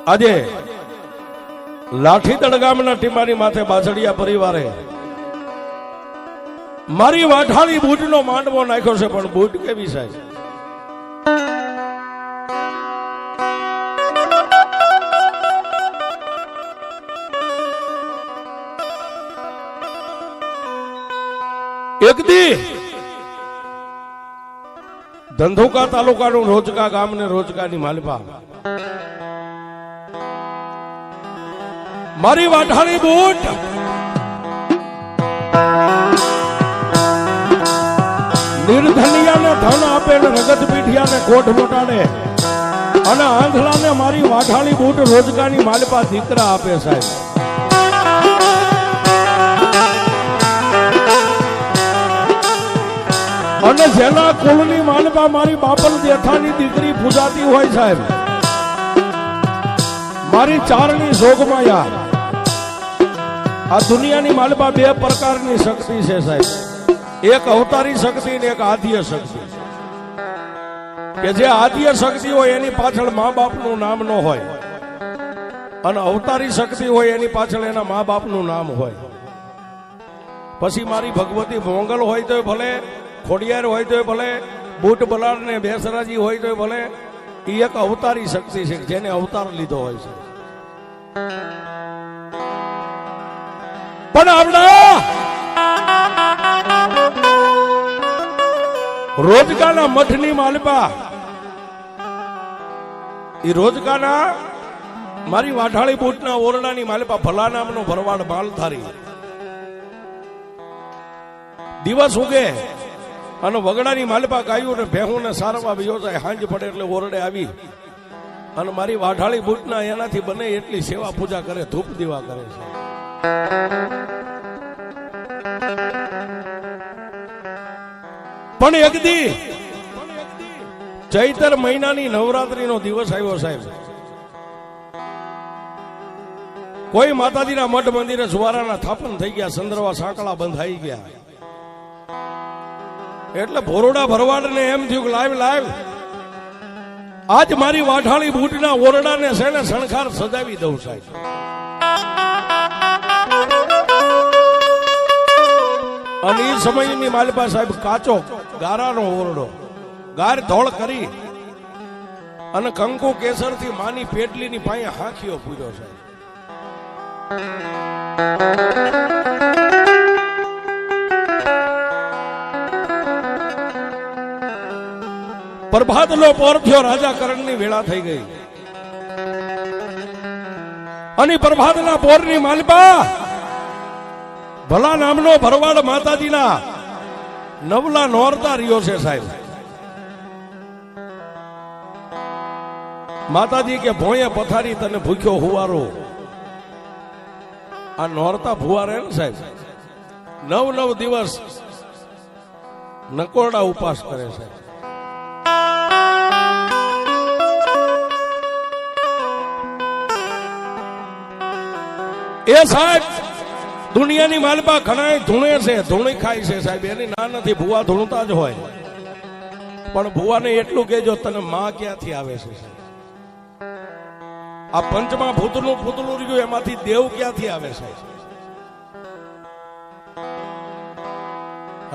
આજે લાઠીદળ ગામના ટીમાની માથે બાસડિયા પરિવારે મારી વાઠાળી બૂટનો માંડવો નાખ્યો છે, પણ બૂટ કેવી સાહેબ? એક દી ધંધુકા તાલુકાનું રોજકા ગામ ને રોજકાની માલપા મારી વાઠાળી બૂટ નિર્ધનિયાને ધન આપે ને રગત પીઠિયાને કોઠ મોટાડે, અને આંધળાને મારી વાઠાળી બૂટ રોજકાની માલપા દીકરા આપે સાહેબ. અને જેના કુળની માલપા મારી બાપલ દેઠાની દીકરી પૂજાતી હોય સાહેબ, મારી ચારણી જોગમાયા. આ દુનિયાની માલપા બે પ્રકારની શક્તિ છે સાહેબ, એક અવતારી શક્તિ ને એક આદ્ય શક્તિ. કે જે આદ્ય શક્તિ હોય એની પાછળ મા બાપનું નામ ન હોય, અને અવતારી શક્તિ હોય એની પાછળ એના મા બાપનું નામ હોય. પછી મારી ભગવતી મોંગલ હોય તો ભલે, ખોડિયાર હોય તો ભલે, બૂટ બલાડ ને બેસરાજી હોય તો ભલે, એ એક અવતારી શક્તિ છે જેને અવતાર લીધો હોય છે. પણ આપણા રોજકાના મઠની માલપા, એ રોજકાના મારી વાઠાળી બૂટના ઓરડાની માલપા ભલા નામનો ભરવાડ માલધારી દિવસ ઉગે અને વગડાની માલપા ગાયું ને ભેહું ને સારવા વિયો જાય. હાંજ પડે એટલે ઓરડે આવી અને મારી વાઠાળી બૂટના એનાથી બને એટલી સેવા પૂજા કરે, ધૂપ દીવા કરે છે. પણ એક દી ચૈતર મહિનાની નવરાત્રીનો દિવસ આવ્યો સાહેબ. કોઈ માતાજીના મઠ મંદિરે જુવારાના થાપન થઈ ગયા, સંદરવા સાંકળા બંધાઈ ગયા. એટલે ભોરડા ભરવાડને એમ થયું કે લાવ આજ મારી વાઠાળી બૂટના ઓરડાને છે ને શણખાર સજાવી દઉં સાહેબ. અને એ સમયની માલપા સાહેબ કાચો ગારાનો ઓરડો ગાર ધોળ કરી અને કંકુ કેસર થી માની પેટલીની પાસે હાંખીઓ પૂર્યો સાહેબ. પ્રભાતનો પોર થયો, રાજા કરણની વેળા થઈ ગઈ. અને પ્રભાતના પોરની માલપા ભલા નામનો ભરવાડ માતાજીના નવલા નોરતા રહ્યો છે સાહેબ. માતાજી કે ભોંયે પથારી તને ભૂખ્યો હુવારો. આ નોરતા ભુવારે ને સાહેબ 9 દિવસ નકોરડા ઉપાસ કરે છે. એ સાહેબ દુનિયાની માલપા ઘણા ધૂણે છે, ધૂણી ખાય છે સાહેબ. એની ના નથી, ભુવા ધૂણતા જ હોય. પણ ભુવાને એટલું કહેજો તને માં ક્યાંથી આવે છે. આ પંચમા ભૂતનું પૂતળું રહ્યું એમાંથી દેવ ક્યાંથી આવે છે.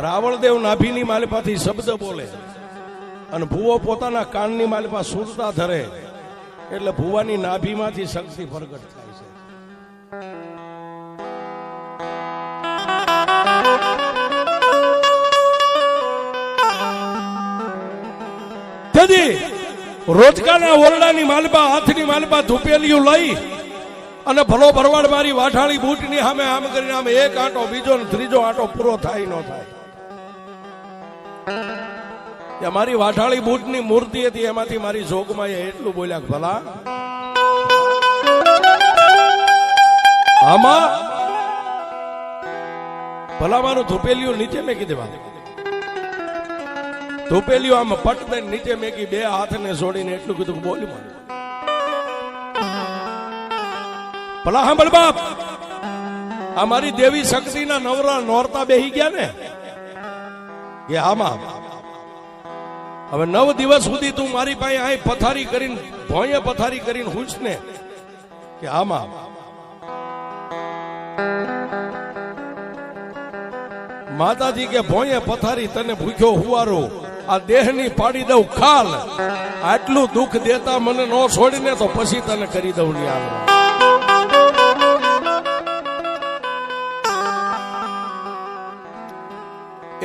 રાવળદેવ નાભીની માલપાથી શબ્દ બોલે અને ભુવો પોતાના કાનની માલપા સુરતા ધરે, એટલે ભુવાની નાભીમાંથી શક્તિ પ્રગટ થાય છે. રોજકાના ઓરડાની માલપા હાથની માલપા ધૂપેલિયું લઈ અને ભલો ભરવાડ મારી વાઠાળી બૂટની સામે આમ કરીને આમ એક આંટો બીજો ને ત્રીજો આંટો પૂરો થાય ન થાય. મારી વાઠાળી બૂટની મૂર્તિ હતી, એમાંથી મારી જોગમાં એટલું બોલ્યા કે ભલા આમાં ભલા મારું ધૂપેલિયું નીચે મેકી દેવા. ધૂપેલિયું આમ પટ દઈને નીચે મેકી, બે હાથને જોડીને એટલું કીધું બોલી મારું ભલા સાંભળ બાપ, આ મારી દેવી શક્તિના નવરા નોરતા બેહી ગયા ને કે આમાં હવે 9 દિવસ સુધી તું મારી પાસે અહીં પથારી કરીને ભોંયે પથારી કરીને હુંચ ને કે આમાં માતાજી કે ભોંયે પથારી તને ભૂખ્યો હુવારો, આ દેહની પાડી દઉં ખાલ, આટલું દુઃખ દેતા મને ન છોડીને તો પછી તને કરી દઉં ની આગળ.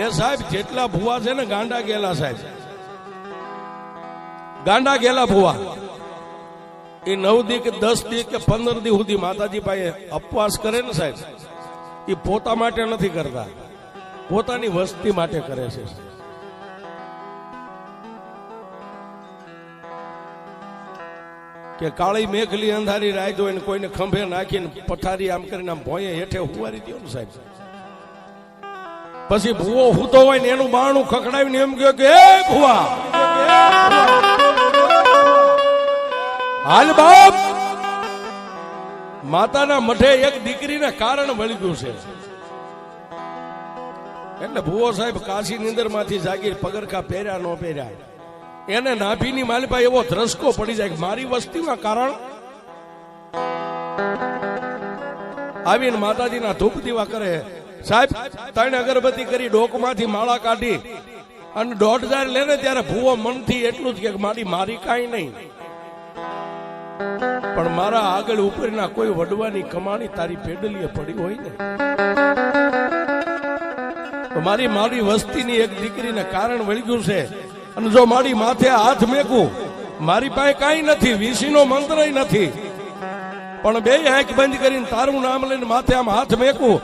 એ સાહેબ જેટલા ભુવા છે ને ગાંડા ગેલા સાહેબ, ગાંડા ગેલા ભુવા એ 9 દી કે 10 દી કે 15 દી સુધી માતાજી પાસે ઉપવાસ કરે ને સાહેબ, એ પોતા માટે નથી કરતા, પોતાની વસ્તી માટે કરે છે. કે કાળી મેઘલી અંધારી રાત હોય ને કોઈને ખંભે નાખીને પથારી આમ કરીને આમ ભોંયે હેઠે હુવારી દો ને સાહેબ, પછી ભૂવો હૂતો હોય ને એનું બાણું ખખડાવીને એમ કહ્યું કે એ ભુવા હાલ બાપ, માતાના મઢે એક દીકરીને કારણ વળગ્યું છે. એટલે ભુવો સાહેબ કાશી નીંદર માંથી જાગીર પગરખા પહેર્યા ન પહેર્યા, એને નાભીની માલિપા એવો ધ્રસકો પડી જાય મારી વસ્તીમાં કારણ. આવીને માતાજીના ધૂપ દીવા કરે સાહેબ, 3 અગરબત્તી કરી ડોકમાંથી માળા કાઢી અને 1.5 લે ને ત્યારે ભૂવો મનથી એટલું જ કે મારી કાંઈ નહીં, પણ મારા આગળ ઉપરના કોઈ વડવાની કમાણી તારી પેડલીએ પડી હોય ને તો મારી વસ્તીની એક દીકરીને કારણ વળગ્યું છે, અને જો મારી માથે હાથ મેકું, મારી પાસે કાંઈ નથી, વીસીનો મંત્ર નથી, પણ 2 આંખ બંધ કરીને તારું નામ લઈને માથે આમ હાથ મેકું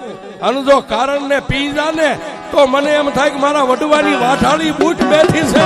અને જો કારણ ને પી જા ને તો મને એમ થાય કે મારા વડવાની વાઠાળી બૂટ બેઠી છે.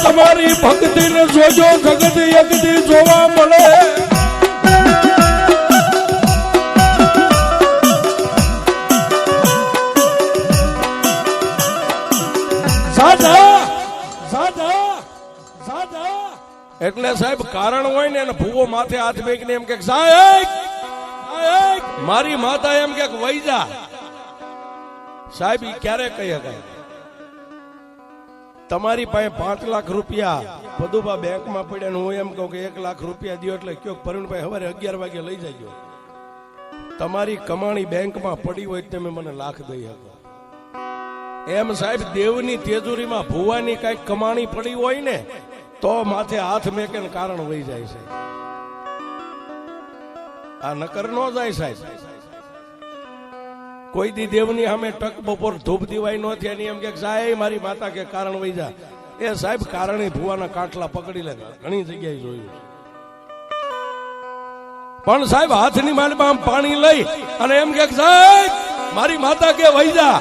તમારી ભક્તિ ને જોજો જગત એકદી જોવા મળે. એટલે સાહેબ કારણ હોય ને ભૂવો માથે હાથ મેકીને એમ કે સાહેબ મારી માતા એમ કે વઈ જા સાહેબ, ઈ ક્યારે કહી શકાય? તમારી પાસે 5 લાખ રૂપિયા બધું બેંકમાં પડ્યા, હું એમ કહું કે 1 લાખ રૂપિયા દો એટલે કયો પરવીણભાઈ સવારે 11 વાગે લઈ જાય. તમારી કમાણી બેંકમાં પડી હોય તમે મને લાખ દઈ શકો એમ સાહેબ. દેવની તેજુરીમાં ભુવાની કઈક કમાણી પડી હોય ને તો માથે હાથ મેકે ને કારણ વહી જાય છે. આ નકર નો જાય સાહેબ. કોઈ દી દેવની સામે ટક બપોર ધૂપ દીવાય નો થયા એમ કે સાહેબ મારી માતા કે કારણ વહી જા. એ સાહેબ કારણે ભુવાના કાટલા પકડી લે, ઘણી જગ્યાએ જોયું. પણ સાહેબ હાથની માલમાં પાણી લઈ અને એમ કે સાહેબ મારી માતા કે વહી જા,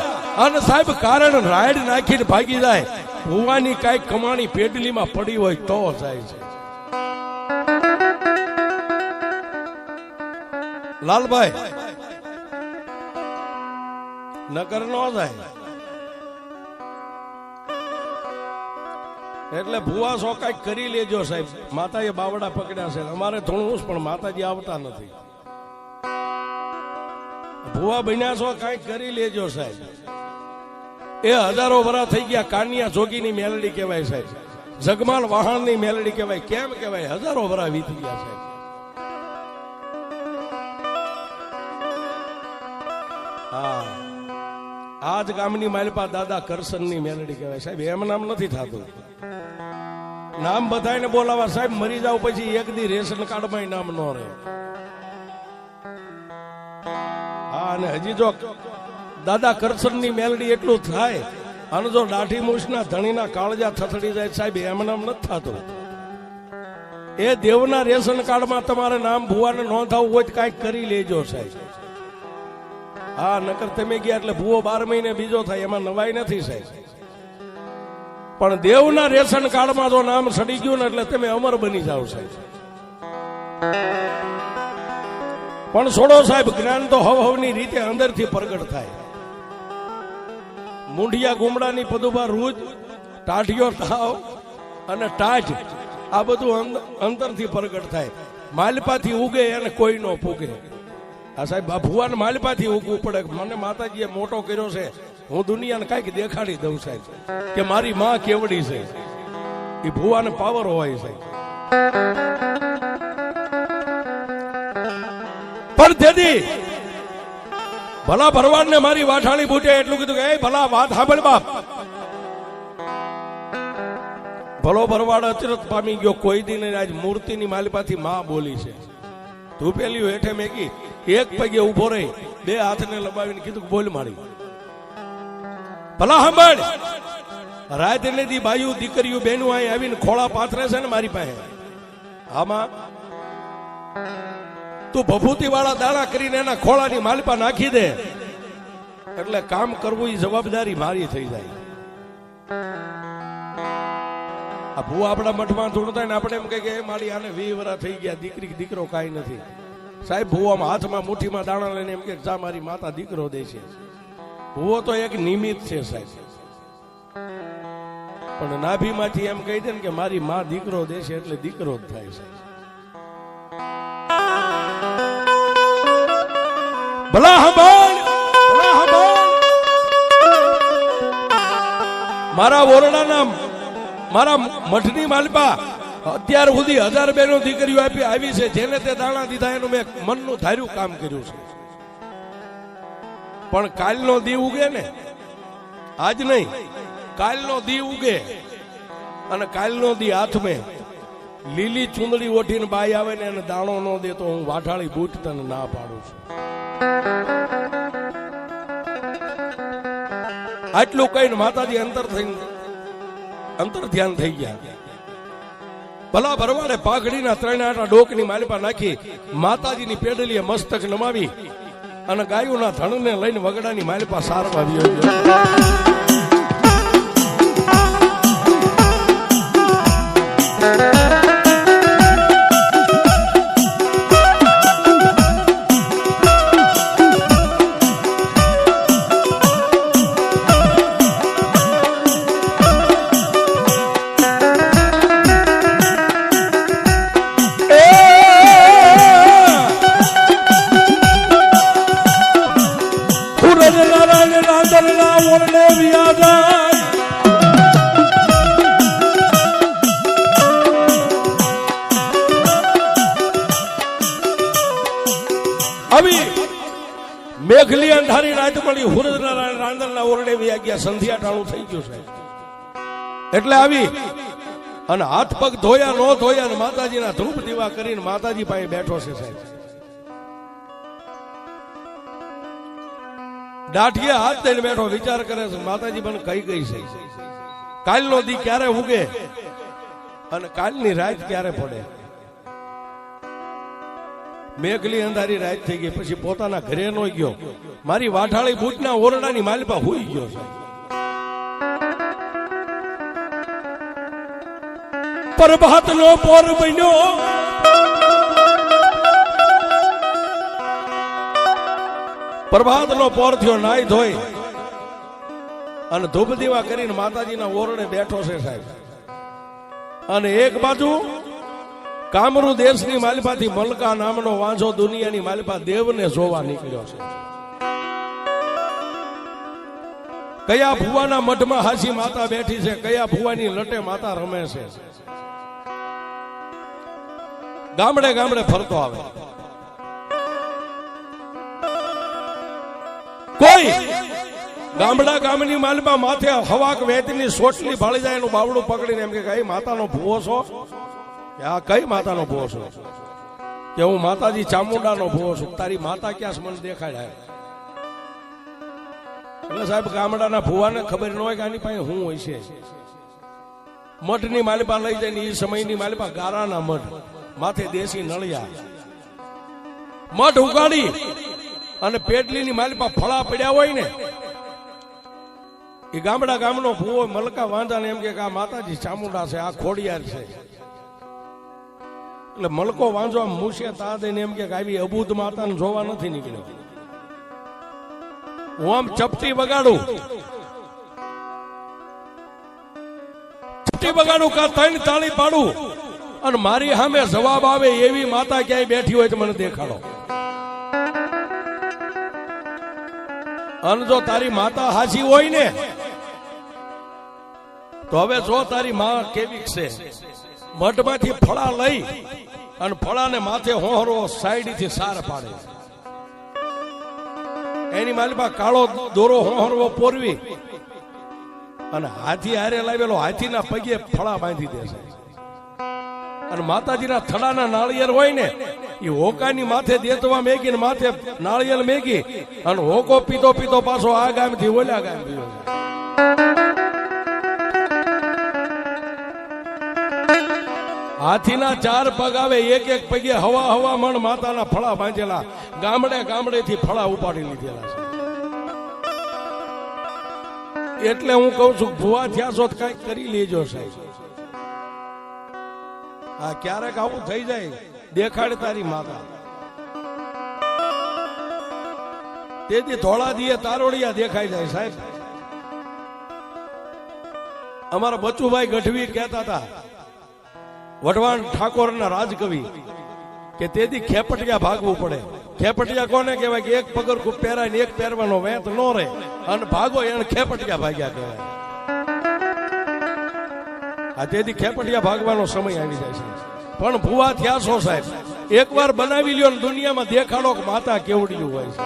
અને સાહેબ કારણ રાયડ નાખીને ભાગી જાય. ભુવાની કઈક કમાણી પેડલીમાં પડી હોય તો જાય છે. લાલભાઈ નકર નો જાય. એટલે ભુવા સો કઈક કરી લેજો સાહેબ. માતાએ બાવડા પકડ્યા છે, અમારે થોડું પણ માતાજી આવતા નથી. ભુવા બન્યા છો કઈક કરી લેજો સાહેબ. એ હજારો વર્ષ થઈ ગયા. કાનિયા જોગીની મેલડી કહેવાય સાહેબ, જગમાલ વાહણની મેલડી કહેવાય. કેમ કહેવાય? હજારો વર્ષ વીતી ગયા સાહેબ. હા, આજ ગામની માલપા દાદા કરશનની મેલડી કહેવાય સાહેબ. એમ નામ નથી થતું. નામ બધાને બોલાવા સાહેબ. મરી જાવ પછી એક દી રેશન કાર્ડમાં નામ ન રહે. હા, અને હજી જો દાદા કરશનની મેલડી એટલું થાય અને જો દાઢી મૂછના ધણીના કાળજા થથડી જાય સાહેબ, એમ નામ નથી થતું. એ દેવના રેશન કાર્ડમાં તમારે નામ ભુવાને નોંધાવવું હોય તો કાંઈક કરી લેજો સાહેબ. હા, નકર તમે ગયા એટલે ભુવો 12 મહિને બીજો થાય, એમાં નવાઈ નથી સાહેબ. પણ દેવના રેશન કાર્ડમાં જો નામ સડી ગયું ને એટલે તમે અમર બની જાઓ સાહેબ. પણ છોડો સાહેબ, જ્ઞાન તો હવની રીતે અંદરથી પ્રગટ થાય. મૂંઢિયા ગુમડાની પદુભા રૂજ, ટાઢિયો તાવ અને ટાઢ, આ બધું અંતરથી પ્રગટ થાય. માલપાથી ઉગે એને કોઈ નો પૂગે. આ સાહેબ ભુવાને માલપાથી ઉગવું પડે. મને માતાજીએ મોટો કર્યો છે, હું દુનિયાને કાંઈક દેખાડી દઉં સાહેબ કે મારી માં કેવડી છે. એ ભુવાને પાવર હોય છે. પણ તેથી ભલા ભરવાડને મારી વાઠાળી બૂટે એટલું કીધું કે એ ભલા વાત સાંભળ બાપ. ભલો ભરવાડ અચરત પામી ગયો. કોઈ દી નહીં. આજ મૂર્તિની માલિપાથી માં બોલી છે. ધૂપેલી હેઠે મેકી એક પગે ઉભો રહી, 2 હાથને લંબાવીને કીધું બોલ મારી. ભલા સાંભળ, રાત એટલે દી બાયું દીકરીઓ બેનું અહીં આવીને ખોળા પાથરે છે ને મારી પાસે. આમાં તું ભભૂતિ વાળા દાણા કરીને એના ખોળાની માલિપા નાખી દે એટલે કામ કરવું એ જવાબદારી મારી થઈ જાય. આ ભૂવા આપણા મઠમાં થોડું થાય ને આપણે એમ કે મારી આને 20 વર્ષ થઈ ગયા, દીકરી દીકરો કાંઈ નથી. સાહેબ ભૂવામાં હાથમાં મુઠ્ઠીમાં દાણા લઈને એમ કે જા મારી માતા દીકરો દે છે. ભૂવો તો એક નિમિત્ત છે સાહેબ. પણ નાભીમાંથી એમ કહી દે ને કે મારી માં દીકરો દે છે એટલે દીકરો જ થાય છે. ભલા હંભાળ, ભલા હંભાળ. મારા ઓરડાના મારા મઠની માલપા અત્યાર સુધી 1000 બહેનો દીકરીઓ આવી છે. જેને તે દાણા દીધા એનું મેં મનનું ધાર્યું કામ કર્યું છે. પણ કાલનો દી ઉગે ને, આજ નહીં, કાલનો દી ઉગે અને કાલનો દી હાથમાં લીલી ચૂંદડી ઓઢીને બાઈ આવે ને એને દાણો ન દે તો હું વાઠાળી બૂટ તને ના પાડું છું. આટલું કહીને માતાજી અંતર ધ્યાન થઈ ગયા. ભલા ભરવાડે પાઘડીના 3 આટા ડોકની માલિપા નાખી માતાજીની પેડલીએ મસ્તક નમાવી અને ગાયોના ધણને લઈને વગડાની માલિપા સારવા આવ્યો. મેઘલી અંધારી રાત મળી હુરનારાયણ રાંદરના ઓરડે વ્યા ગયા. સંધ્યા ટાણું થઈ ગયું છે એટલે આવી અને હાથ પગ ધોયા ન ધોયા ને માતાજીના ધૂપ દીવા કરીને માતાજી પાસે બેઠો છે સાહેબ. દાઢીએ હાથ દઈને બેઠો વિચાર કરે છે માતાજી મને કઈ ગઈ છે. કાલનો દી ક્યારે ઉગે અને કાલની રાત ક્યારે પડે. મેઘલી અંધારી રાત થઈ ગઈ. પછી પોતાના ઘરે નો ગયો. મારી વાઠાળી બૂટના ઓરડાની માલિપા હોઈ ગયો છે. પ્રભાતનો પોર બન્યો, પ્રભાતનો પોર થયો. નાઈ ધોઈ અને ધૂપ દીવા કરીને માતાજીના ઓરડે બેઠો છે સાહેબ. અને એક બાજુ કામરૂ દેશની માલિપાથી મલકા નામનો વાંઝો દુનિયાની માલિપા દેવને જોવા નીકળ્યો છે. કયા ભુવાના મઠમાં હાસી માતા બેઠી છે, કયા ભુવાની લટે માતા રમે છે. ગામડે ગામડે ફરતો આવે. કોઈ ગામડા ગામની માલિપા માથે હવાક વેતની સોટલી ભાળી જાય એનું બાવડું પકડીને એમ કે કઈ માતાનો ભુવો છો? આ કઈ માતાનો ભુવો છો? કે હું માતાજી ચામુંડાનો ભુવો છું. તારી માતા ક્યાં મને દેખાડ્યા? એટલે સાહેબ ગામડાના ભુવાને ખબર ન હોય કે આની પાસે હું હોય છે. મઠની માલિપા લઈ જાય ને એ સમયની માલિપા ગારાના મઠ, માથે દેશી નળિયા, મઠ ઉગાડી અને પેટલીની માલિપા ફળા પડ્યા હોય ને એ ગામડા ગામનો ભૂવો મલકા વાંધા ને એમ કે આ માતાજી ચામુંડા છે, આ ખોડિયાર છે. એટલે મલકો વાંધો આમ મૂસે તા દઈને એમ કે આવી અબૂધ માતાને જોવા નથી નીકળ્યો. હું આમ ચપટી વગાડું, ચપટી વગાડું કા ત્રણ તાળી પાડું અને મારી સામે જવાબ આવે એવી માતા ક્યાંય બેઠી હોય તો મને દેખાડો. અને જો તારી માતા હાચી હોય ને તો હવે જો તારી માં કેવી છે, મઠમાંથી ફળા લઈ અને ફળાને માથે હોહરો સાઈડ થી સાર પાડે, એની માલિપા કાળો દોરો હોહરવો પોરવી અને હાથી હારે લાવેલો હાથીના પગે ફળા બાંધી દેશે. અને માતાજીના થડાના નાળિયેર હોય ને એ હોકાની માથે દેતવા મેગી ને માથે નાળિયેર મેગી અને હોકો પીતો પીતો પાછો આ ગામ થી ઓલા ગામ થી. હાથીના 4 પગ આવે, એક એક પગે હવા હવા મણ માતાના ફળા બાંધેલા, ગામડે ગામડે થી ફળા ઉપાડી લીધેલા છે. એટલે હું કઉ છું ભુવા થયા છો કઈક કરી લેજો સાહેબ. હા ક્યારેક આવું થઈ જાય, દેખાડે તારી માતા. તેથી ધોળા દીએ તારોડિયા દેખાઈ જાય સાહેબ. અમારા બચુભાઈ ગઢવી કહેતા હતા, વઢવાણ ઠાકોરના રાજકવિ, કે તેથી ખેપટિયા ભાગવું પડે. ખેપટિયા કોને કહેવાય કે એક પગરખું પહેરાય ને એક પહેરવાનો વેત ન રહે અને ભાગો એને ખેપટિયા ભાગ્યા કહેવાય. આ તેથી ખેપટિયા ભાગવાનો સમય આવી જાય છે. પણ ભુવા થયા છો સાહેબ, એકવાર બનાવી લ્યો ને દુનિયામાં દેખાડો કે માતા કેવડિયું હોય છે.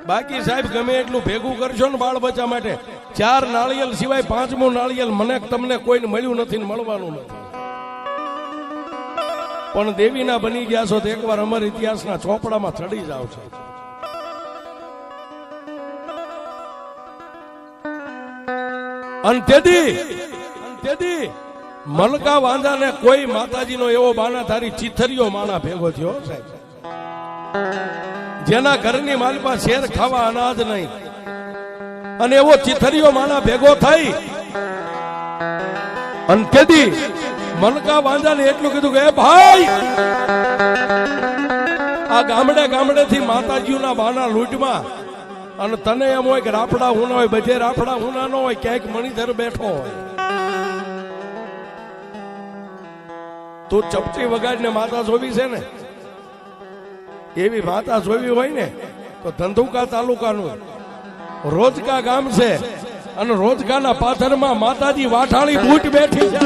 બાકી સાહેબ ગમે એટલું ભેગું કરશો ને બાળ બચ્ચા માટે, 4 નાળિયેર સિવાય 5મું નાળિયેર મને તમને કોઈને મળ્યું નથી ને મળવાનું નથી. પણ દેવીના બની ગયા છો તો એકવાર અમર ઇતિહાસના ચોપડામાં ચડી જાવ છો. અને તેથી મલકા વાંધાને કોઈ માતાજીનો એવો બાના તારી ચીથરીઓ માણા ભેગો થયો સાહેબ, જેના ઘરની માલપા શેર ખાવા અનાજ નહીં, અને એવો ચીથરીઓ માણા ભેગો થઈ અને તેથી મલકા વાંધાને એટલું કીધું કે ભાઈ આ ગામડે ગામડે થી માતાજીઓના બાના લૂંટમાં, અને તને એમ હોય કે રાફડા હુના હોય, બધે રાફડા હુના ન હોય, ક્યાંક મણિધર બેઠો હોય, તું ચપટી વગાડીને માતા જોવી છે ને, એવી માતા જોવી હોય ને તો ધંધુકા તાલુકાનું રોજકા ગામ છે, અને રોજકાના પાથરમાં માતાજી વાઠાળી બૂટ બેઠી છે.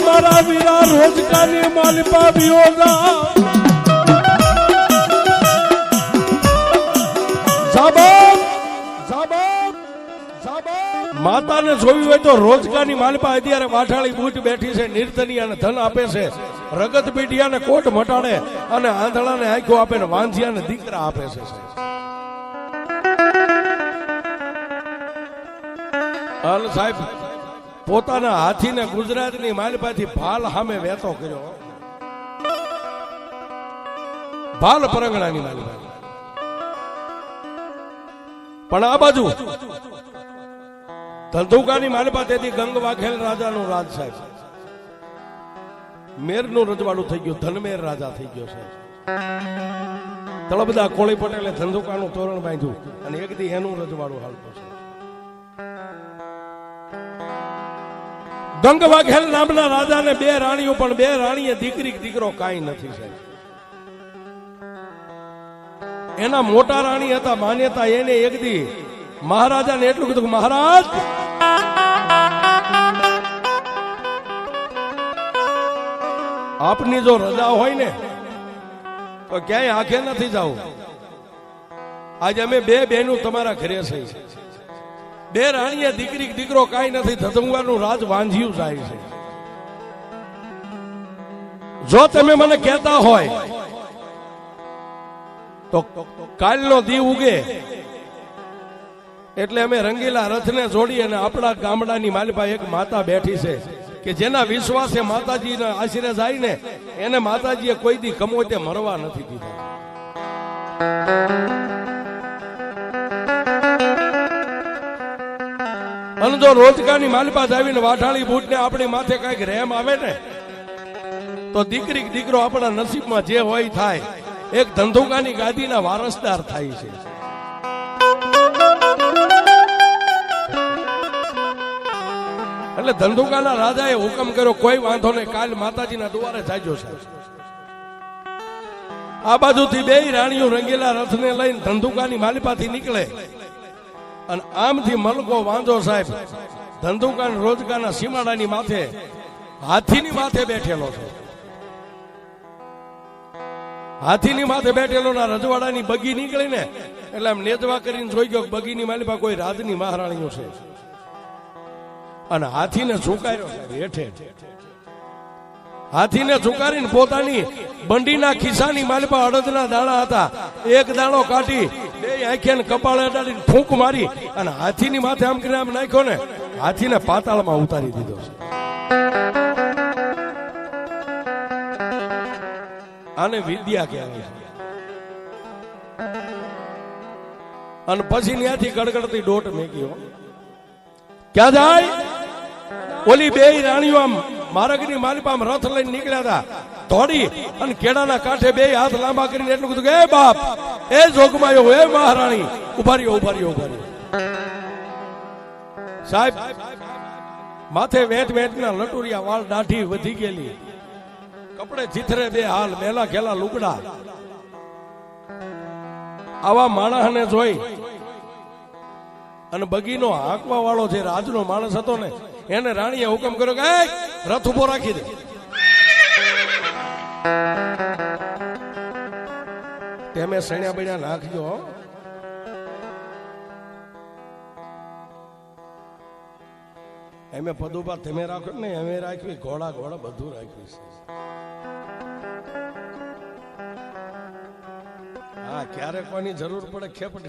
મારા વીરા રોજકાની માલિપા વિયોગા માતાને જોવી હોય તો રોજકાની માલિપા અત્યારે વાઠાળી બૂટ બેઠી છે, નિર્તની અને ધન આપે છે, રગત પીઢિયાને કોટ મટાડે અને આંધળાને આંખો આપે ને વાંધિયાને દીકરા આપે છે. હાલ સાહેબ પોતાના હાથીને ગુજરાતની માલિપાથી ભાલ સામે વેતો કર્યો, ભાલ પરંગણાની માલિપા. પણ આ બાજુ ધંધુકાની માલિપા તેથી ગંગ વાઘેલ રાજાનું રાજ સાહેબ, મેરનું રજવાડું થઈ ગયું, ધનમેર રાજા થઈ ગયો છે. તળબદા કોળી પટેલે ધંધુકાનું તોરણ બાંધ્યું અને એક દી એનું રજવાડું હાલતું છે. ગંગ વાઘેલ નામના રાજાને 2 રાણીઓ, પણ 2 રાણીએ દીકરી દીકરો કાંઈ નથી સાહેબ. એના મોટા રાણી હતા માન્યતા. એને એક દી મહારાજાને એટલું કીધું કે મહારાજ, આપની જો રજા હોય ને તો ક્યાંય આંખે નથી જવું. આજે અમે બે બહેનો તમારા ઘરે છે. બે રાણીએ દીકરી દીકરો કાંઈ નથી, ધધંગવાનું રાજ વાંઝ્યું જાય છે. જો તમે મને કહેતા હોય તો કાલનો દી ઉગે એટલે અમે રંગીલા રથને જોડી અને આપણા ગામડાની માલિપા એક માતા બેઠી છે કે જેના વિશ્વાસે માતાજીના આશીર્વાદ જાય ને એને માતાજીએ કોઈ દી કમોતે મરવા નથી દીધા. અને જો રોજગારની માલિપા આવીને વાઠાળી બૂટને આપણી માથે કઈક રેમ આવે ને તો દીકરી દીકરો આપણા નસીબમાં જે હોય થાય. એક ધંધુકાની ગાદીના વારસદાર થાય છે. એટલે ધંધુકાના રાજાએ હુકમ કર્યો કોઈ વાંધો નહીં, કાલ માતાજીના દ્વારે જાજો સાહેબ. આ બાજુથી બે રાણીઓ રંગીલા રથને લઈને ધંધુકાની માલિપાથી નીકળે અને આમથી મલકો વાંધો સાહેબ ધંધુકાન રોજગારના સીમાડાની માથે હાથીની માથે બેઠેલો છે. હાથીની માથે બેઠેલો ના રજવાડાની બગી નીકળી ને એટલે આમ નેજવા કરીને જોઈ ગયો બગીની માલિપા કોઈ રાજની મહારાણીઓ છે અને હાથીને ઝુકાર્યો હેઠે. હાથીને ઝુકારીને પોતાની બંડીના ખિસ્સાની માલિપા અડદના દાણા હતા, એક દાણો કાઢી બે આંખે કપાળે અડાડીને ફૂંક મારી અને હાથીની માથે આમ કરીને આમ નાખ્યો ને હાથીને પાતાળમાં ઉતારી દીધો છે. આને વિદ્યા કહેવાય છે. અને પછી ત્યાંથી ગડગડતી દોટ મેગ્યો. ક્યાં જાય? ઓલી બે રાણીઓ આમ મારગની માલિપા રથ લઈને નીકળ્યા હતા દોડી અને કેળાના કાંઠે બે હાથ લાંબા કરીને એટલું કીધું કે એ બાપ, એ જોગમાયો, એ મહારાણી, ઉભા રહ્યો, ઉભા રહ્યો, ઉભા રહ્યો. સાહેબ માથે વેટ વેટના લટુરિયા, વાળ દાઢી વધી ગયેલી, કપડે ચીથરે બે હાલ, મેલા ખેલા લુગડા. આવા માણસને જોઈ અને બગીનો હાંકવા વાળો જે રાજનો માણસ હતો ને એને રાણીએ હુકમ કર્યો કે રથ ઉભો રાખી દે. તમે સણ્યા બણ્યા નાખજો. એમે પદુપા તમે રાખો ને અમે રાખવી, ઘોડા ઘોડા બધું રાખ્યું છે. હા, ક્યારે કોઈની જરૂર પડે ખેપટ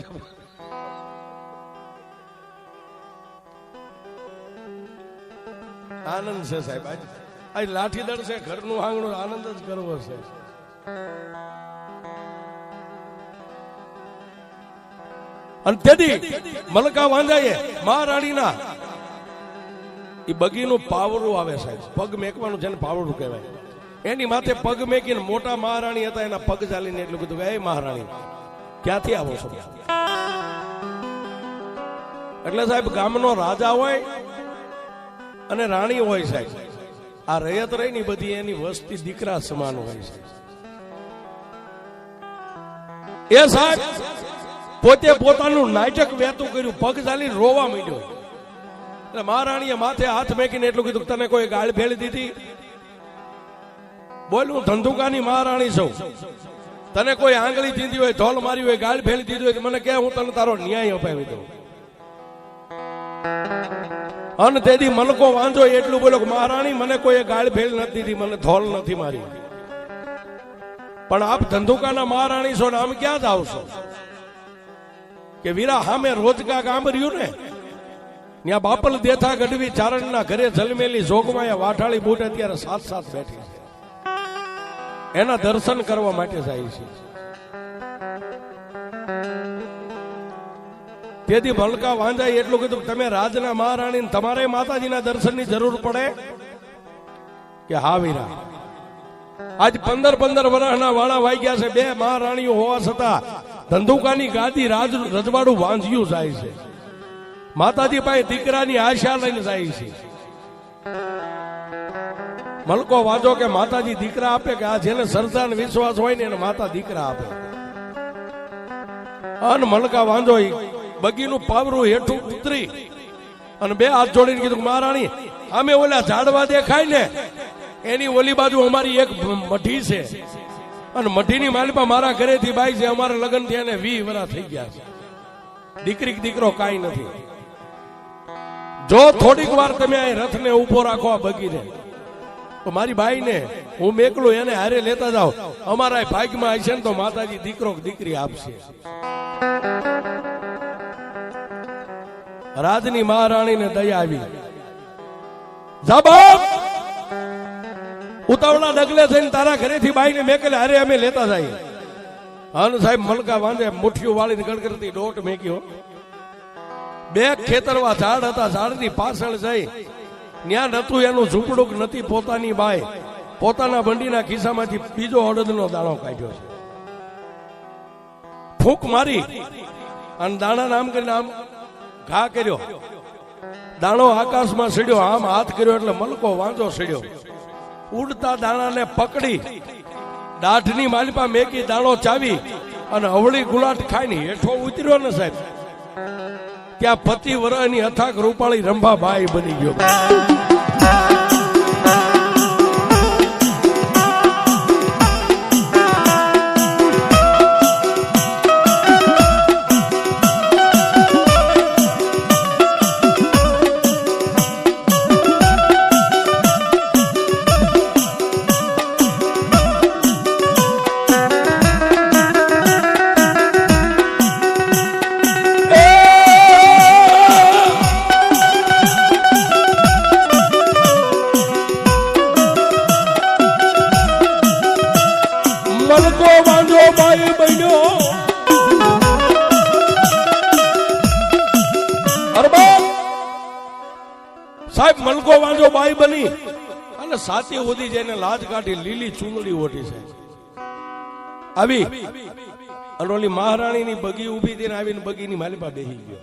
આનંદ છે સાહેબ. આજ લાઠી દળ છે, ઘરનું આંગણું આનંદ જ કરવો છે. અને તેથી મલકા વાંધાએ મહારાણીના એ બગીનું પાવરું આવે સાહેબ, પગ મેકવાનું છે ને પાવરું કહેવાય. એની માથે પગ મેકીને મોટા મહારાણી હતા એના પગ ચાલીને એટલું કીધું કે એ મહારાણી ક્યાંથી આવો છો? એટલે સાહેબ ગામનો રાજા હોય અને રાણી હોય સાહેબ, આ રયત રહી ની બધી એની વસ્તી દીકરા સમાન હોય છે. એ સાહેબ પોતે પોતાનું નાટક વેતું કર્યું, પગ ચાલીને રોવા માંડ્યો. એટલે મહારાણીએ માથે હાથ મેકીને એટલું કીધું તને કોઈ ગાળ ફેલી દીધી? બોલ, હું ધંધુકાની મહારાણી છું, તને કોઈ આંગળી દીધી હોય, ધોલ મારી હોય, ગાળ ફેલી દીધી હોય મને કે હું તને તારો ન્યાય અપાવી દઉં. અને તેથી મલકો વાંધો એટલું બોલો કે મહારાણી મને કોઈ ગાળ ફેલ નથી દીધી, મને ધોલ નથી મારી, પણ આપ ધંધુકાના મહારાણી છો ને આમ ક્યાં જ આવશો? કે વીરા હામે રોજકા ગામ રહ્યું ને ત્યાં બાપલ દેથા ગઢવી ચારણના ઘરે જન્મેલી જોગમાયા વાઠાળી બૂટ અત્યારે સાથ સાથ બેઠી છે, એના દર્શન કરવા માટે જાય છે. તેથી મલકા વાંધાય એટલું કીધું તમે રાજના મહારાણી તમારે માતાજીના દર્શનની જરૂર પડે કે હા વીરા, આજ 15 વર્ષના વાળા વાગ્યા છે, બે મહારાણીઓ હોવા છતાં ધંધુકાની ગાદી રજવાડું વાંઝ્યું જાય છે. માતાજી પાસે દીકરાની આશા લઈને જાય છે. મલકો વાંધો કે માતાજી દીકરા આપે કે આ જેને શ્રદ્ધા વિશ્વાસ હોય ને એને માતા દીકરા આપે. અન મલકા વાંધો બગીનું પાવરું હેઠું ઉતરી અને બે હાથ જોડીને કીધું મહારાણી અમે ઓલા ઝાડવા દેખાય ને એની ઓલી બાજુ અમારી એક મઢી છે અને મઢીની માલિપા મારા ઘરેથી બાઈ છે, અમારા લગ્ન થયા ને 20 વર્ષ થઈ ગયા છે, દીકરી દીકરો કાંઈ નથી. જો થોડીક વાર તમે આ રથને ઉભો રાખો આ બગીને તો મારી બાઈને હું મેકલું એને હારે લેતા જાઓ, અમારા ભાગમાં હશે ને તો માતાજી દીકરો દીકરી આપશે. રાજની મહારાણીને દયા આવી. જાબાબ ઉતાવળા ડગલે થઈને તારા ઘરેથી બાઈને મેકલે હારે અમે લેતા જઈએ. હન સાહેબ મલકા વાંધે મુઠ્ઠીઓ વાળીને ગડગડતી દોટ મેક્યો. બે ખેતરવા ઝાડ હતા, ઝાડની પાછળ જઈ ન્યા નતું એનું ઝૂંપડું નથી, પોતાની બાઈ પોતાના બંડીના ખિસ્સામાંથી બીજો અડદનો દાણો કાઢ્યો છે. ફૂંક મારી અને દાણા નામ કરીને આમ ઘા કર્યો, દાણો આકાશમાં સડ્યો, આમ હાથ કર્યો એટલે મલકો વાંધો સડ્યો. ઉડતા દાણાને પકડી દાઢની માલિપા મેકી દાણો ચાવી અને હવળી ગુલાટ ખાઈને હેઠો ઉતર્યો ને સાહેબ, ત્યાં પતિ વરની અથાક રૂપાળી રંભાભાઈ બની ગયો. મલકો વાંધો બાઈ બન્યો. સાહેબ મલકો વાંધો બાઈ બની અને સાતી ઉધી જઈને લાજ કાઢી લીલી ચૂંદડી ઓઢી છે. આવી અને ઓલી મહારાણીની બગી ઉભી થઈને આવીને બગીની માલિપા બેસી ગયો.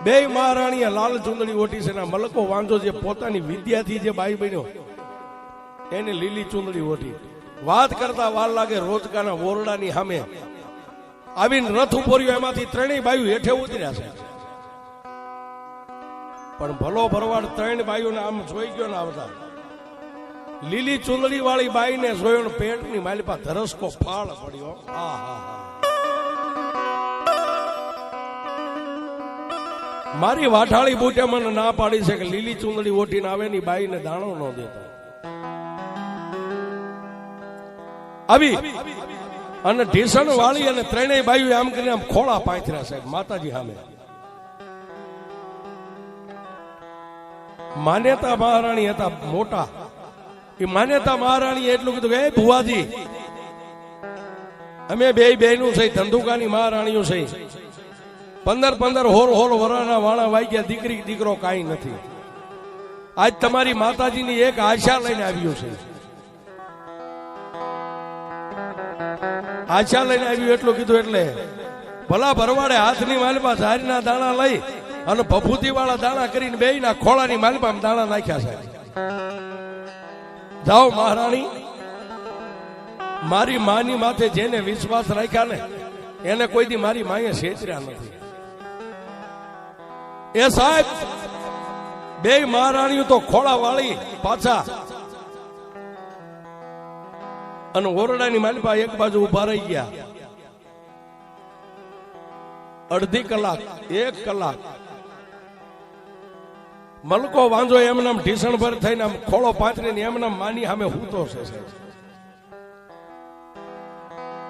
બે મહારાણીએ લાલ ચૂંદડી ઓઢી છે. મલકો વાંધો જે પોતાની વિદ્યાથી જે બાઈ બન્યો એને લીલી ચૂંદડી ઓઢી. વાત કરતા વાર લાગે રોજકાના ઓરડાની સામે આવીને રથ ઉભોર્યો, એમાંથી ત્રણેય બાયુ હેઠે ઉતર્યા છે. પણ ભલો ભરવાડ ત્રણ બાયુને આમ જોઈ ગયો ને આવતા લીલી ચૂંદડી વાળી બાઈને જોયો ને પેટની માલિપા ધરસકો ફાળ પડ્યો. મારી વાઠાળી બુટે મને ના પાડી છે કે લીલી ચૂંદડી ઓઢીને આવે ની બાઈને દાણો ન દેતા. આવી અને ઢીસણ વાળી અને ત્રણેય બાયુ આમ કરીને આમ ખોળા પાથર્યા સાહેબ માતાજી સામે. માન્યતા મહારાણી હતા મોટા, એ માન્યતા મહારાણી એટલું કીધું કે ભુવાજી અમે બે બહેનું છે, ધંધુકાની મહારાણીઓ છે, 15 હોલ વરાના વાણા વાગ્યા, દીકરી દીકરો કાંઈ નથી. આજ તમારી માતાજીની એક આશા લઈને આવ્યું છે. આશા લઈને આવ્યું એટલું કીધું એટલે ભલા ભરવાડે હાથની માલિપા ઝારીના દાણા લઈ અને ભભૂતિ વાળા દાણા કરીને બેયના ખોળાની માલિપા દાણા નાખ્યા છે. જાઓ મહારાણી, મારી માની માથે જેને વિશ્વાસ રાખ્યા ને એને કોઈ દી મારી માએ છેતર્યા નથી. એ સાહેબ બે મહારાણીઓ તો ખોળા વાળી પાછા અને ઓરડાની માલિપા એક બાજુ ઉભા રહી ગયા. અડધી કલાક 1 કલાક મલકો વાંધો એમનામ ઢીસણ ભર થઈને આમ ખોળો પાથરીને એમનામ માની સામે હૂતો છે.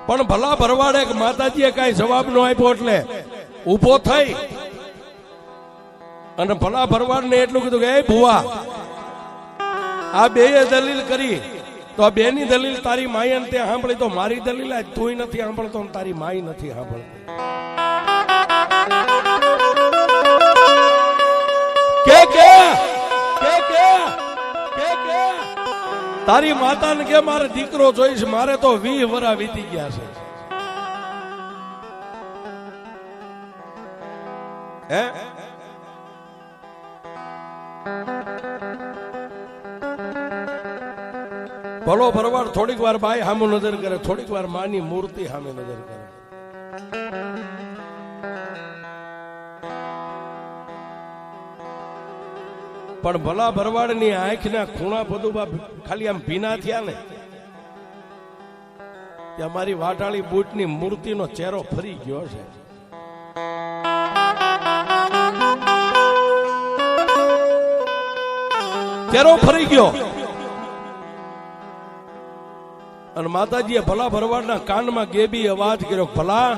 પણ ભલા ભરવાડે માતાજીએ કઈ જવાબ ન આપ્યો એટલે ઉભો થઈ અને ભલા ભરવાડને એટલું કીધું કે એ ભુવા આ બેએ દલીલ કરી તો આ બેની દલીલ તારી માએ તે સાંભળી, તો મારી દલીલ તું નથી સાંભળતો તારી માઈ નથી સાંભળતી. તારી માતાને કે મારે દીકરો જોઈશ, મારે તો 20 વર્ષ વીતી ગયા છે. હે ભલો ભરવાડ થોડીક વાર બાઈ સામે નજર કરે, થોડીક વાર માની મૂર્તિ સામે નજર કરે. પણ ભલા ભરવાડની આંખના ખૂણા બધું ખાલી આમ ભીના થયા ને ત્યાં મારી વાટાળી બૂટની મૂર્તિનો ચહેરો ફરી ગયો છે. ચહેરો ફરી ગયો અને માતાજીએ ભલા ભરવાડના કાનમાં ગેબી અવાજ કર્યો, ભલા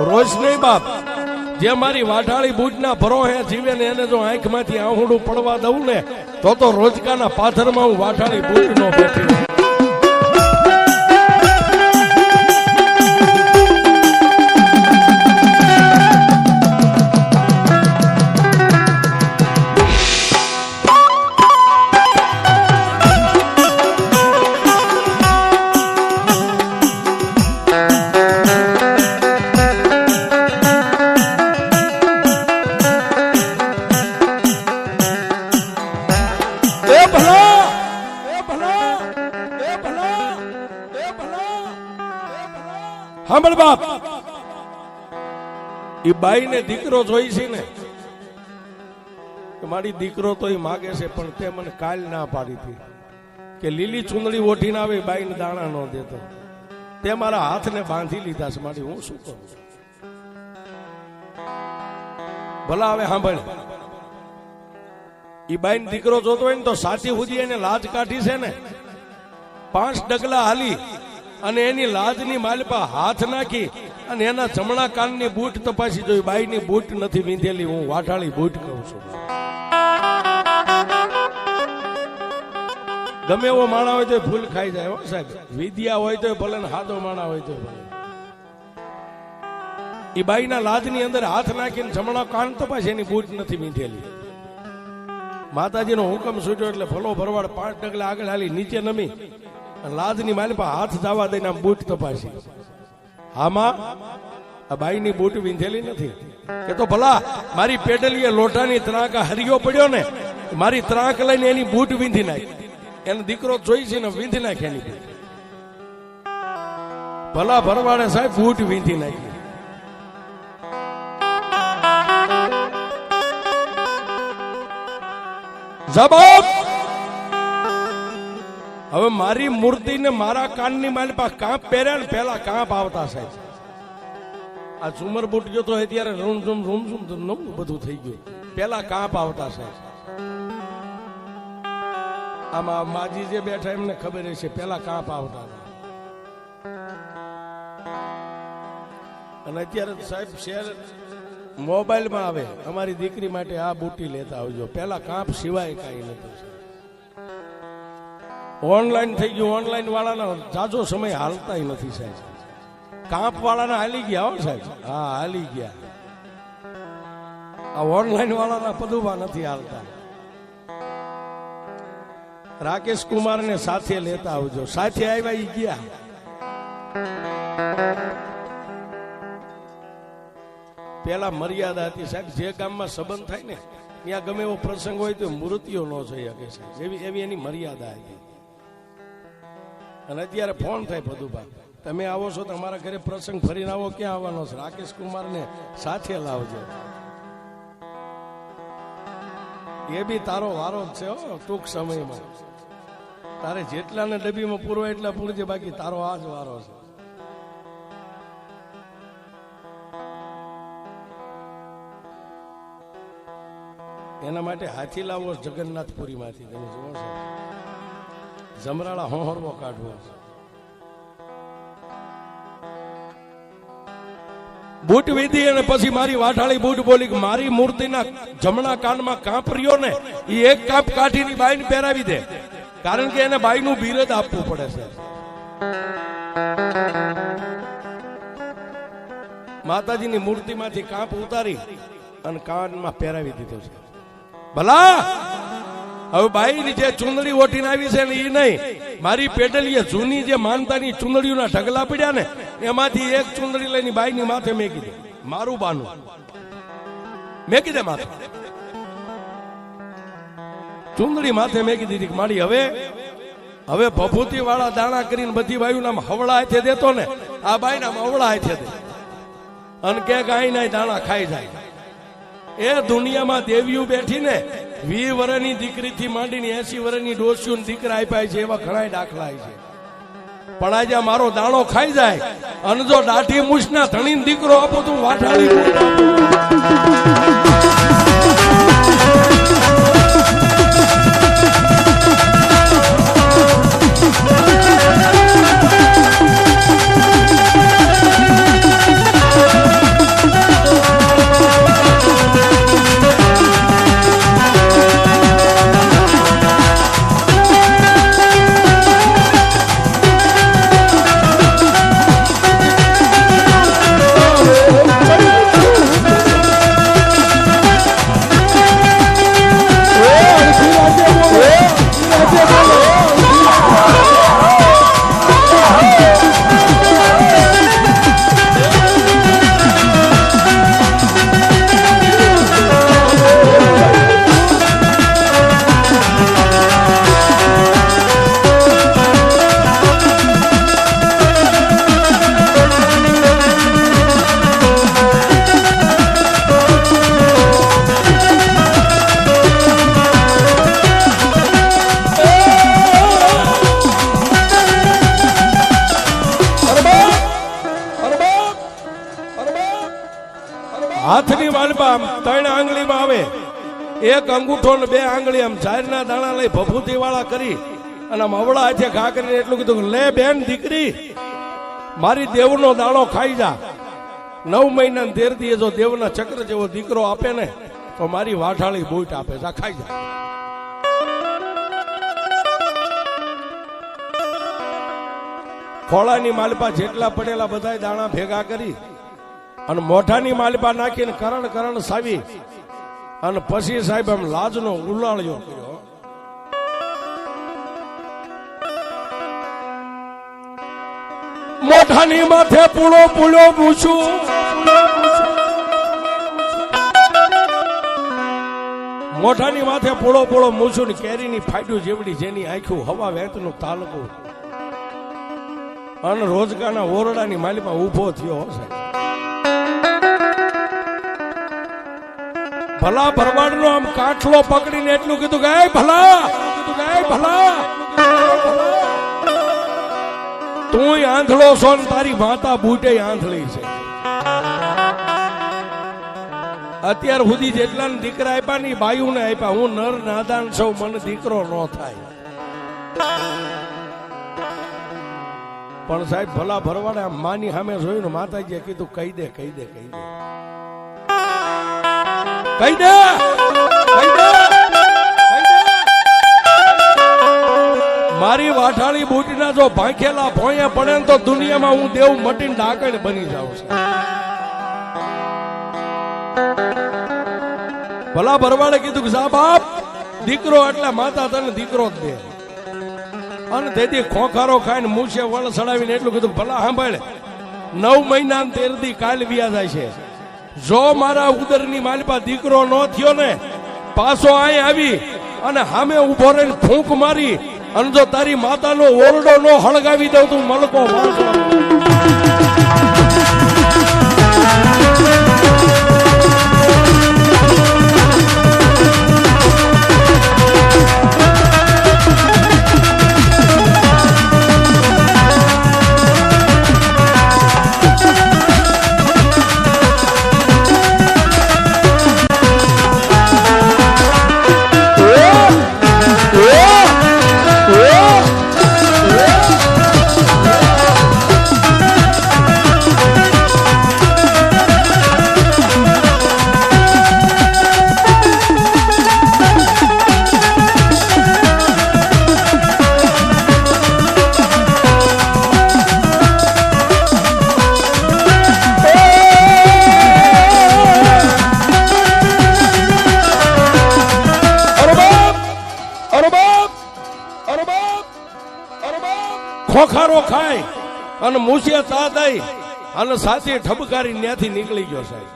રોજ નહીં બાપ, જે મારી વાટાળી બૂટના ભરોહે જીવે ને એને જો આંખમાંથી આહુડું પડવા દઉં ને તો રોજકાના પાથરમાં હું વાટાળી બૂટ નો બેઠી. સાંભળ બાપ, એ બાઈ ને દીકરો જોઈ છે ને, મારી દીકરો તો એ માગે છે, પણ તે મને કાલ ના પાડી હતી કે લીલી ચૂંદડી ઓઢીને આવે બાઈ ને દાણા ન દેતો. તે મારા હાથને બાંધી લીધા છે. મારી હું શું કરું? ભલા હવે સાંભળ, એ બાઈ ને દીકરો જોતો હોય ને તો સાચી સુધી એને લાજ કાઢી છે ને, 5 ડગલા હાલી અને એની લાજની માલપા હાથ નાખી અને એના જમણા કાનની બૂટ તપાસી જોઈ, બાઈની બૂટ નથી વીંધેલી. હું વાટાળી બૂટ કહું છું. ગમે એવો માણા હોય તો ફૂલ ખાઈ જાય હો સાહેબ, વિદ્યા હોય તો ભલે ને હાદો માણા હોય તો ભલે. એ બાઈના લાજની અંદર હાથ નાખીને જમણા કાન તપાસી એની બૂટ નથી વીંધેલી. માતાજીનો હુકમ છૂટ્યો એટલે ભલો ભરવાડ 5 ડગલા આગળ હાલી નીચે નમી લાજની માલપા હાથ જવા દઈને આમ બૂટ તપાસી. આમાં આ બાઈની બૂટ વીંધેલી નથી. કે તો ભલા મારી પેડલીએ લોટાની ત્રાંકા હરિયો પડ્યો ને, મારી ત્રાંક લઈને એની બૂટ વીંધી નાખી. એનો દીકરો જોઈ છે ને વીંધી નાખી એની બૂટ. ભલા ભરવાડે સાહેબ બૂટ વીંધી નાખી. જવાબ, હવે મારી મૂર્તિ ને મારા કાનની માલપા કાંપ પહેર્યા ને, પેલા કાંપ આવતા સાહેબ. આ ઝુમર બૂટ જોતો હોય ત્યારે રૂમ ઝુમ બધું થઈ ગયું. પેલા કાંપ આવતા સાહેબ. આમાં માજી જે બેઠા એમને ખબર છે પેલા કાંપ આવતા. અને અત્યારે સાહેબ શેર મોબાઈલમાં આવે, અમારી દીકરી માટે આ બુટી લેતા આવજો. પેલા કાંપ સિવાય કઈ નથી. ઓનલાઈન થઈ ગયું, ઓનલાઈન વાળાના જાજો સમય હાલતા નથી સાહેબ. કાંપ વાળાના હાલી ગયા હો સાહેબ. હા હાલી ગયા. આ ઓનલાઈન વાળાના પદુભા નથી હાલતા. રાકેશ કુમાર ને સાથે લેતા આવજો. સાથે આવ્યા ઈ ગયા. પેલા મર્યાદા હતી સાહેબ. જે ગામમાં સંબંધ થાય ને ત્યાં ગમે એવો પ્રસંગ હોય તો મૂર્તિઓ ન થઈ શકે સાહેબ. એવી એની મર્યાદા હતી. અને અત્યારે ફોન થાય પદુભા, તમે આવો છો તો અમારા ઘરે પ્રસંગ ફરીને આવો. ક્યાં આવવાનો છે? રાકેશ કુમાર ને સાથે લાવજો. એ બી તારો વારો જ છે ટૂંક સમયમાં. તારે જેટલાને ડબ્બીમાં પૂરવા એટલા પૂરજે, બાકી તારો આ જ વારો છે. એના માટે હાથી લાવવો જગન્નાથપુરી માંથી. તમે જુઓ છો જમરાળા હોહરવો કાઢવો. બૂટ વિધી અને પછી મારી વાટાળી બૂટ બોલી કે મારી મૂર્તિના જમણા કાનમાં કાંપ રહ્યો ને, એ એક કાંપ કાઢીની બાઈને પહેરાવી દે. કારણ કે એને બાઈનું બિરદ આપવું પડે છે. માતાજીની મૂર્તિમાંથી કાંપ ઉતારી અને કાનમાં પહેરાવી દીધો છે. ભલા હવે બાઈની જે ચુંદડી ઓઢીને આવી છે ને એ નહીં, મારી પેડલીએ જૂની જે માનતાની ચુંદડીઓના ઢગલા પડ્યા ને એમાંથી એક ચુંદડી લઈને બાઈની માથે મેકી દે. મારું બાનું મેકી દે માથે. ચુંદડી માથે મેકી દીધી. મારી હવે ભભૂતિ વાળા દાણા કરીને બધી બાયું નામ હવળા હાથે દેતો ને આ બાઈ ના મવડા છે અને કે ગાય ના દાણા ખાઈ જાય. એ દુનિયામાં દેવીઓ બેઠી ને 20 વર્ષની દીકરીથી માંડીને 80 વર્ષની ડોસીઓને દીકરા આપ્યા છે એવા ઘણા દાખલા છે. પણ આજે મારો દાણો ખાઈ જાય અને જો દાઢી મૂછના ધણીને દીકરો આપો તો વાઠાળી હાથની વાલબા 3 આંગળીમાં આવે, 1 અંગૂઠો ને 2 આંગળી આમ ઝારના દાણા લઈ ભભૂતિ વાળા કરી અને આમ અવળા હાથે ઘા કરીને એટલું કીધું, લે બેન દીકરી મારી દેવનો દાણો ખાઈ જા. 9 મહિના 13 દી જો દેવના ચક્ર જેવો દીકરો આપે ને તો મારી વાઠાળી બૂટ આપે, જા ખાઈ જા. ખોળાની માલપા જેટલા પડેલા બધા દાણા ભેગા કરી અને મોઢાની માલપા નાખીને કરણ કરણ સાવી અને પછી સાહેબ આમ લાજનો ઉલાળ્યો કર્યો. મોઢાની માથે પૂળો પૂળો પૂછું, મોઢાની માથે પૂળો પૂળો મૂછું ને કેરીની ફાડ્યું જેવડી જેની આંખું હવા વેતનું તાલકું અને રોજગારના ઓરડાની માલીમાં ઉભો થયો હશે. ભલા ભરવાડનો આમ કાઠલો પકડીને એટલું કીધું કે ભલા તું આંધળો છો ને તારી માતા બુટે આંધળી છે. અત્યાર સુધી જેટલા દીકરા આપ્યા ની બાયુ ને આપ્યા, હું નર નાદાન છું, મને દીકરો ન થાય. પણ સાહેબ ભલા ભરવાડે આમ માની સામે જોયું ને માતાજીએ કીધું કહી દે કહી દે કહી દે કહી દે કહી દે. મારી વાઠાળી બુટીના જો ભાંખેલા ભોંયે પડે ને તો દુનિયામાં હું દેવ મટીને ડાકણ બની જાઉં છું. ભલા ભરવાડે કીધું કે સાહેબ બાપ દીકરો એટલે માતા તને દીકરો જ દે. અને તેથી ખોખારો ખાઈને મૂછે વળ સડાવીને એટલું કીધું ભલા સાંભળે 9 મહિના 13 દી કાલ વ્યા જાય છે. જો મારા ઉદરની માલપા દીકરો ન થયો ને પાછો અહીં આવી અને સામે ઉભો રહીને ફૂંક મારી અને જો તારી માતાનો ઓરડો નો હળગાવી દઉં તું મલકો વાંચો. ખોખારો ખાય અને મૂછે તા દઈ અને સાચી ઠબકારી ત્યાંથી નીકળી ગયો સાહેબ.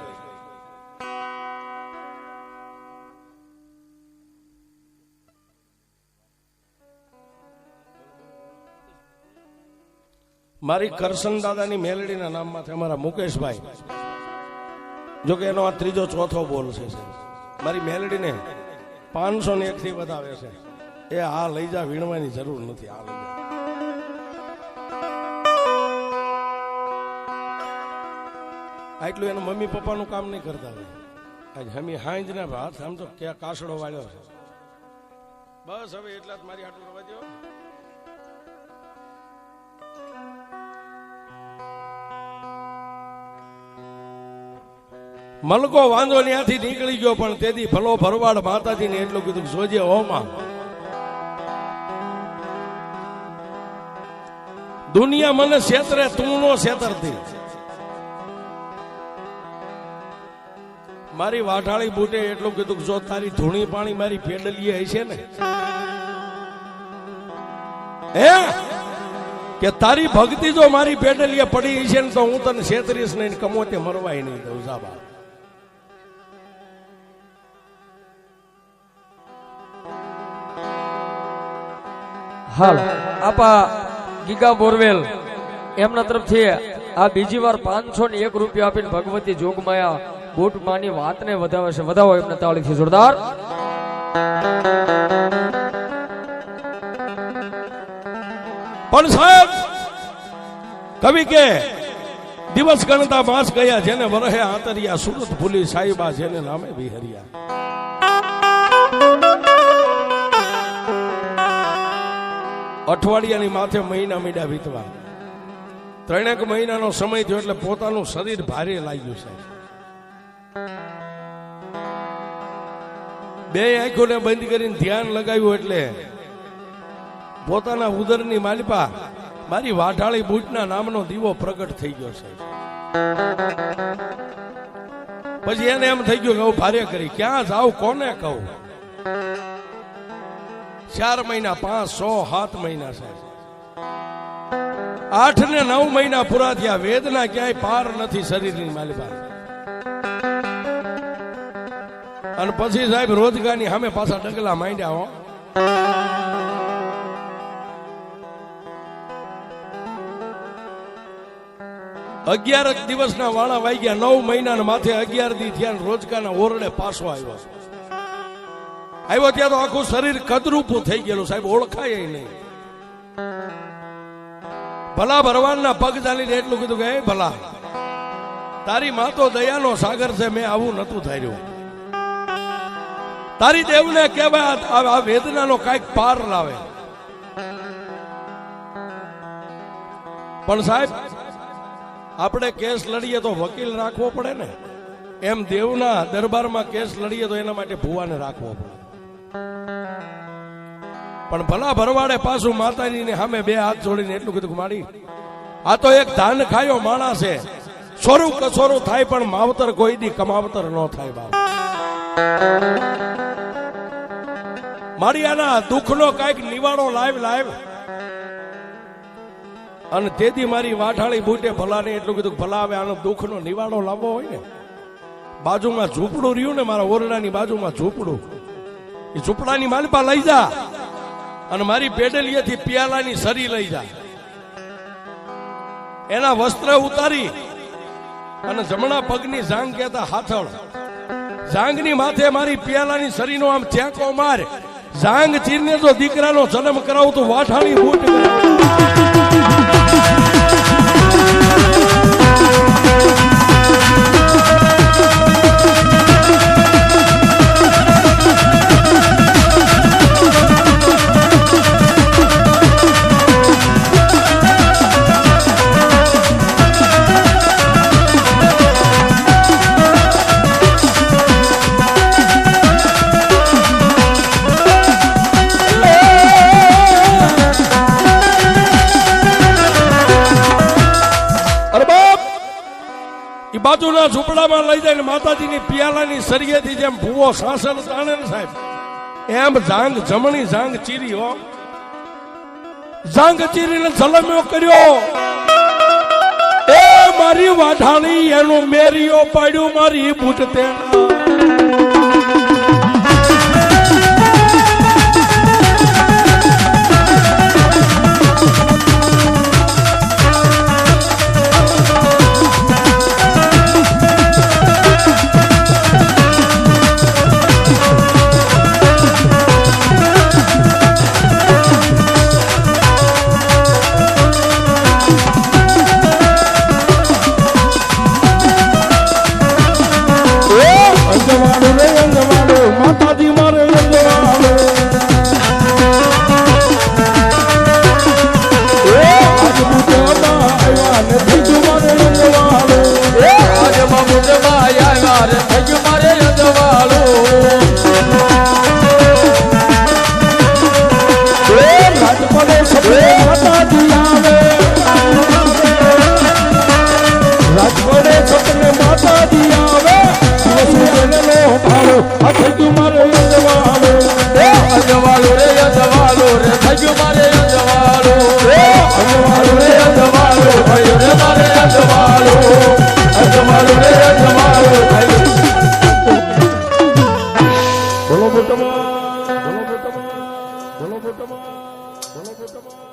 મારી કરશન દાદાની મેલડીના નામમાંથી અમારા મુકેશભાઈ, જો કે એનો આ ત્રીજો ચોથો બોલ છે, મારી મેલડીને 501 થી વધાવે છે. એ આ લઈ જા, વીણવાની જરૂર નથી. આ લઈ જા. આટલું એનું મમ્મી પપ્પાનું કામ નહીં કરતા હોય. આજ હમી હાંજ ને હાથ આમ તો ક્યાં કાસડો વાળ્યો છે. બસ હવે એટલા જ મારી આટલું રવા દો. મલકો વાંધો ત્યાંથી નીકળી ગયો, પણ તેથી ભલો ભરવાડ માતાજીને એટલું કીધું જોજે ઓમાં દુનિયા મને છેતરે, તું નો છેતરતી. મારી વાઢાળી બુટે એટલું કીધું જો તારી ધૂણી પાણી મારી પેડલીએ હશે ને, હે કે તારી ભક્તિ જો મારી પેડલીએ પડી હશે ને, તો હું તને છેતરીશ નહીં, કમોતે મરવાય નહીં દઉં. સાબા હાલ આપા ગીગા બોરવેલ એમના તરફથી આ બીજી વાર 501 રૂપિયા આપીને ભગવતી જોગમાયા બુટ માની વાતને વધાવે છે. વધાવો એમને તાળીથી જોરદાર. પણ સાહેબ કવિ કે દિવસ ગણતા માસ ગયા, જેને વરહે આંતરિયા સુરત ભૂલી સાઈબા જેને નામે વિહરિયા. અઠવાડિયાની માથે મહિના મીડા વીતવા, 3 મહિનાનો સમય થયો એટલે પોતાનું શરીર ભારે લાગ્યું છે. 2 આંખોને બંધ કરીને ધ્યાન લગાવ્યું એટલે પોતાના ઉદરની માલિપા મારી વાઢાળી બુટના નામનો દીવો પ્રગટ થઈ ગયો છે. પછી એને એમ થઈ ગયું કે હું ભારે કરી ક્યાં જાઉં, કોને કહું. 4 મહિના 5 6 7 મહિના છે, 8 ને 9 મહિના પૂરા થયા, વેદના ક્યાંય પાર નથી શરીરની માલિપા. અને પછી સાહેબ રોજગારની સામે પાછા ડગલા માંડ્યા. હો અગિયાર દિવસના વાળા વાગ્યા, 9 મહિના માથે 11 દી થયા, રોજગારના ઓરડે પાછો આવ્યો. ત્યાં તો આખું શરીર કદરૂપું થઈ ગયેલું સાહેબ, ઓળખાય નહીં. ભલા ભરવાનના પગ ચાલીને એટલું કીધું કે ભલા તારી માં તો દયાનો સાગર છે, મેં આવું નતું ધાર્યું. તારી દેવને કહેવાય આ વેદનાનો કાંઈક પાર લાવે. પણ સાહેબ આપણે કેસ લડીએ તો વકીલ રાખવો પડે ને, એમ દેવના દરબારમાં કેસ લડીએ તો એના માટે ભુવાને રાખવો પડે. પણ ભલા ભરવાડે પાછું માતાજીને સામે 2 હાથ જોડીને એટલું કીધું માડી આ તો એક ધાન ખાયો માણસ છે, સોરું કસોરું થાય પણ માવતર કોઈ દી કમાવતર ન થાય. બાપ માળિયાના દુઃખનો કાંઈક નિવાડો લાવ. અને તેથી મારી વાઢાળી બુટે ભલાને એટલું કીધું ભલા હવે આનો દુઃખનો નિવાડો લાવવો હોય ને, બાજુમાં ઝૂંપડું રહ્યું ને, મારા ઓરડાની બાજુમાં ઝૂંપડું, એ ઝૂંપડાની માલપા લઈ જા અને મારી પેડલીએથી પિયાલાની સરી લઈ જા. એના વસ્ત્ર ઉતારી અને જમણા પગની જાંગ કહેતા હાથળ, જાંગની માથે મારી પિયાલાની સરીનો આમ ચેકો માર. જાંગ ચીરને જો દીકરાનો જન્મ કરાવું તો વાઠાણી બૂટ બાજુના ઝૂંપડામાં લઈ જાય માતાજીની પિયાલાની સરિયેથી જેમ ભૂવો સાસણ તાણે ને સાહેબ, એમ જાંગ જમણી જાંગ ચીરી. હો જાંગ ચીરીને જલમ્યો કર્યો. એ મારી વાઢાણી એનો મેરીઓ પાડ્યો મારી બૂટ તેના. રે થઈ ગયું મારે અજવાળું રાજપડે સપને માતાજી આવે રાજપડે સપને માતાજી આવે સુરેલો ભાલો આ થઈ ગયું મારે અજવાળું અજવાળું રે થઈ ગયું મારે અજવાળું અજવાળું રે અજવાળું થયું રે મારે અજવાળું અજવાળું રે અજવાળું થયું બોલો બોટમાં બોલો બોટમાં બોલો બોટમાં બોલો બોટમાં